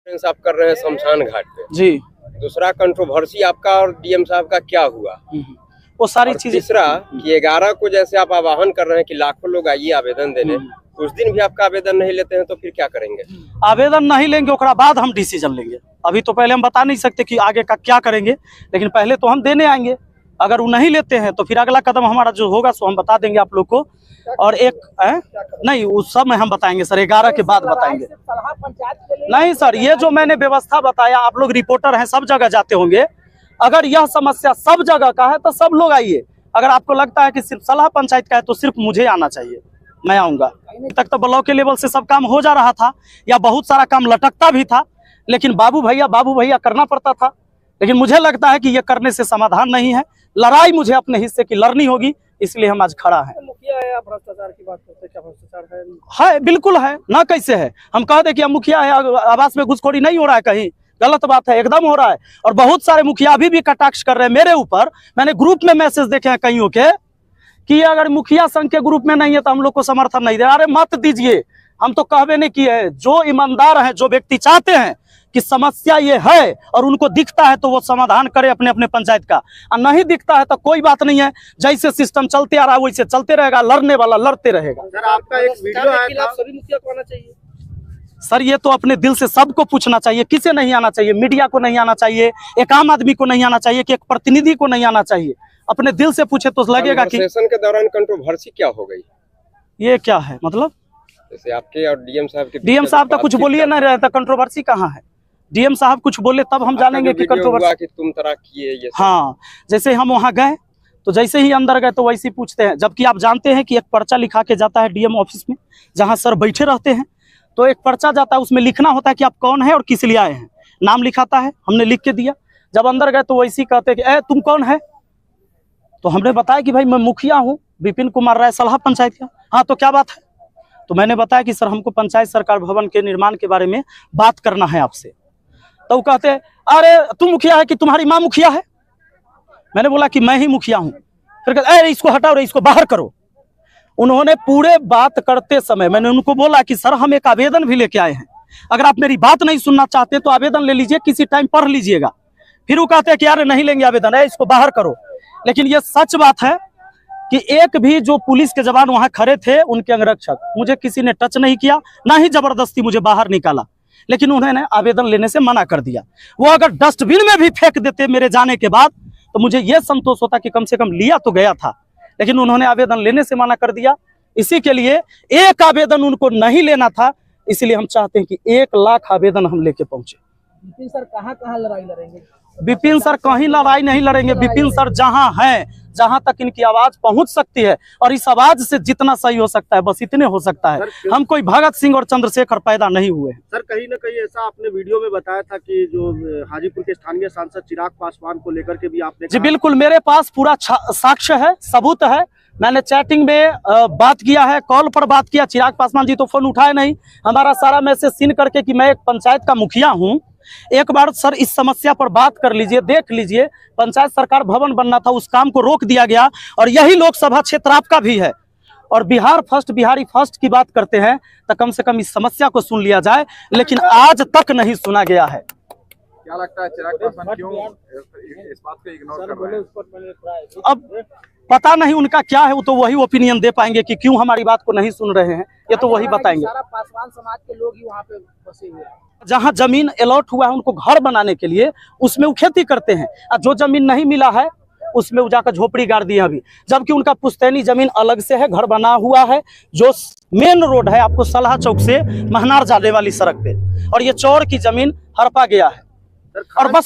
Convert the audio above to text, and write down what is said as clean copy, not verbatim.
आप कर रहे हैं शमशान घाट पे जी। दूसरा कंट्रोवर्सी आपका और डीएम साहब का क्या हुआ? वो सारी चीजें। तीसरा कि 11 को जैसे आप आह्वान कर रहे हैं कि लाखों लोग आइए आवेदन देने, उस दिन भी आपका आवेदन नहीं लेते हैं तो फिर क्या करेंगे? आवेदन नहीं लेंगे, उसके बाद हम डिसीजन लेंगे। अभी तो पहले हम बता नहीं सकते कि आगे का क्या करेंगे, लेकिन पहले तो हम देने आएंगे। अगर वो नहीं लेते हैं तो फिर अगला कदम हमारा जो होगा सो हम बता देंगे आप लोग को। और एक नहीं, उस सब में हम बताएंगे सर, 11 के बाद बताएंगे। नहीं सर, ये जो मैंने व्यवस्था बताया, आप लोग रिपोर्टर हैं, सब जगह जाते होंगे। अगर यह समस्या सब जगह का है तो सब लोग आइए। अगर आपको लगता है कि सिर्फ सलाह पंचायत का है तो सिर्फ मुझे आना चाहिए, मैं आऊँगा। अभी तक तो ब्लॉक के लेवल से सब काम हो जा रहा था, या बहुत सारा काम लटकता भी था, लेकिन बाबू भैया करना पड़ता था। लेकिन मुझे लगता है कि ये करने से समाधान नहीं है। लड़ाई मुझे अपने हिस्से की लड़नी होगी, इसलिए हम आज खड़ा हैं। मुखिया है, आप भ्रष्टाचार की बात करते हैं, क्या भ्रष्टाचार है? बिल्कुल है ना, कैसे है? हम कह दे कि हम मुखिया है, आवास में घुसखोरी नहीं हो रहा है कहीं? गलत बात है, एकदम हो रहा है। और बहुत सारे मुखिया अभी भी कटाक्ष कर रहे हैं मेरे ऊपर। मैंने ग्रुप में मैसेज देखे हैं कईयों के कि अगर मुखिया संघ के ग्रुप में नहीं है तो हम लोग को समर्थन नहीं दे। अरे मत दीजिए, हम तो कहवे नहीं किए हैं। जो ईमानदार हैं, जो व्यक्ति चाहते हैं कि समस्या ये है और उनको दिखता है तो वो समाधान करे अपने अपने पंचायत का, और नहीं दिखता है तो कोई बात नहीं है। जैसे सिस्टम चलते आ रहा है वैसे चलते रहेगा, लड़ने वाला लड़ते रहेगा। सर, आपका एक वीडियो आया था, सभी मुखिया को आना चाहिए। सर, ये तो अपने दिल से सबको पूछना चाहिए, किसे नहीं आना चाहिए? मीडिया को नहीं आना चाहिए, एक आम आदमी को नहीं आना चाहिए, कि एक प्रतिनिधि को नहीं आना चाहिए। अपने दिल से पूछे तो लगेगा कि सेशन के दौरान कंट्रोवर्सी क्या हो गई? ये क्या है मतलब? जैसे आपके और डीएम साहब के डीएम साहब तो कुछ बोलिए ना रहे, तो कंट्रोवर्सी कहाँ है? डीएम साहब कुछ बोले तब हम जानेंगे कि कंट्रोवर्सी कि तुम तरह किए ये सब। हाँ, जैसे हम वहाँ गए तो जैसे ही अंदर गए तो वैसे ही पूछते हैं, जबकि आप जानते हैं कि एक पर्चा लिखा के जाता है डीएम ऑफिस में, जहाँ सर बैठे रहते हैं। तो एक पर्चा जाता है, उसमें लिखना होता है कि आप कौन है और किस लिए आए हैं। नाम लिखाता है, हमने लिख के दिया। जब अंदर गए तो वैसे ही कहते हैं कि तुम कौन है? तो हमने बताया कि भाई मैं मुखिया हूँ, विपिन कुमार राय, सलाह पंचायत का। हाँ, तो क्या बात है? तो मैंने बताया कि सर हमको पंचायत सरकार भवन के निर्माण के बारे में बात करना है आपसे। तो वो कहते हैं अरे तुम मुखिया है कि तुम्हारी माँ मुखिया है? मैंने बोला कि मैं ही मुखिया हूँ। फिर कहते इसको हटाओ रे, इसको बाहर करो। उन्होंने पूरे बात करते समय मैंने उनको बोला कि सर हम एक आवेदन भी लेके आए हैं, अगर आप मेरी बात नहीं सुनना चाहते तो आवेदन ले लीजिए, किसी टाइम पढ़ लीजिएगा। फिर वो कहते हैं कि यार नहीं लेंगे आवेदन, इसको बाहर करो। लेकिन ये सच बात है कि एक भी जो पुलिस के जवान वहां खड़े थे, उनके अंगरक्षक, मुझे किसी ने टच नहीं किया, ना ही जबरदस्ती मुझे बाहर निकाला। लेकिन उन्होंने आवेदन लेने से मना कर दिया। वो अगर डस्टबिन में भी फेंक देते मेरे जाने के बाद तो मुझे यह संतोष होता कि कम से कम लिया तो गया था। लेकिन उन्होंने आवेदन लेने से मना कर दिया। इसी के लिए एक आवेदन उनको नहीं लेना था, इसलिए हम चाहते हैं कि 1 लाख आवेदन हम लेके पहुंचे। विपिन सर कहाँ लड़ाई लड़ेंगे? विपिन सर कहीं लड़ाई नहीं लड़ेंगे। विपिन सर जहां हैं, जहां तक इनकी आवाज पहुंच सकती है, और इस आवाज से जितना सही हो सकता है बस इतने हो सकता है। हम कोई भगत सिंह और चंद्रशेखर पैदा नहीं हुए। सर, कहीं ना कहीं ऐसा आपने वीडियो में बताया था कि जो हाजीपुर के स्थानीय सांसद चिराग पासवान को लेकर के भी आपने जी बिल्कुल, मेरे पास पूरा साक्ष्य है, सबूत है। मैंने चैटिंग में बात किया है, कॉल पर बात किया। चिराग पासवान जी तो फोन उठाए नहीं। हमारा सारा मैसेज सीन करके कि मैं एक पंचायत का मुखिया हूं, एक बार सर इस समस्या पर बात कर लीजिए, देख लीजिए। पंचायत सरकार भवन बनना था, उस काम को रोक दिया गया। और यही लोकसभा क्षेत्र आपका भी है, और बिहार फर्स्ट, बिहारी फर्स्ट की बात करते हैं तो कम से कम इस समस्या को सुन लिया जाए, लेकिन आज तक नहीं सुना गया है। क्या लगता है चिराग पासवान क्यों इस बात को इग्नोर कर रहे हैं? अब पता नहीं उनका क्या है, वो तो वही ओपिनियन दे पाएंगे कि क्यों हमारी बात को नहीं सुन रहे हैं, ये तो वही बताएंगे। सारा पासवान समाज के लोग ही वहाँ पे बसे हुए हैं। जहाँ जमीन अलॉट हुआ है उनको घर बनाने के लिए, उसमें वो खेती करते हैं, और जो जमीन नहीं मिला है उसमें वो जाकर झोपड़ी गाड़ दी है अभी। जबकि उनका पुश्तैनी जमीन अलग से है, घर बना हुआ है, जो मेन रोड है आपको सलाह चौक से महनार जाने वाली सड़क पे, और ये चौर की जमीन हड़पा गया है। और बस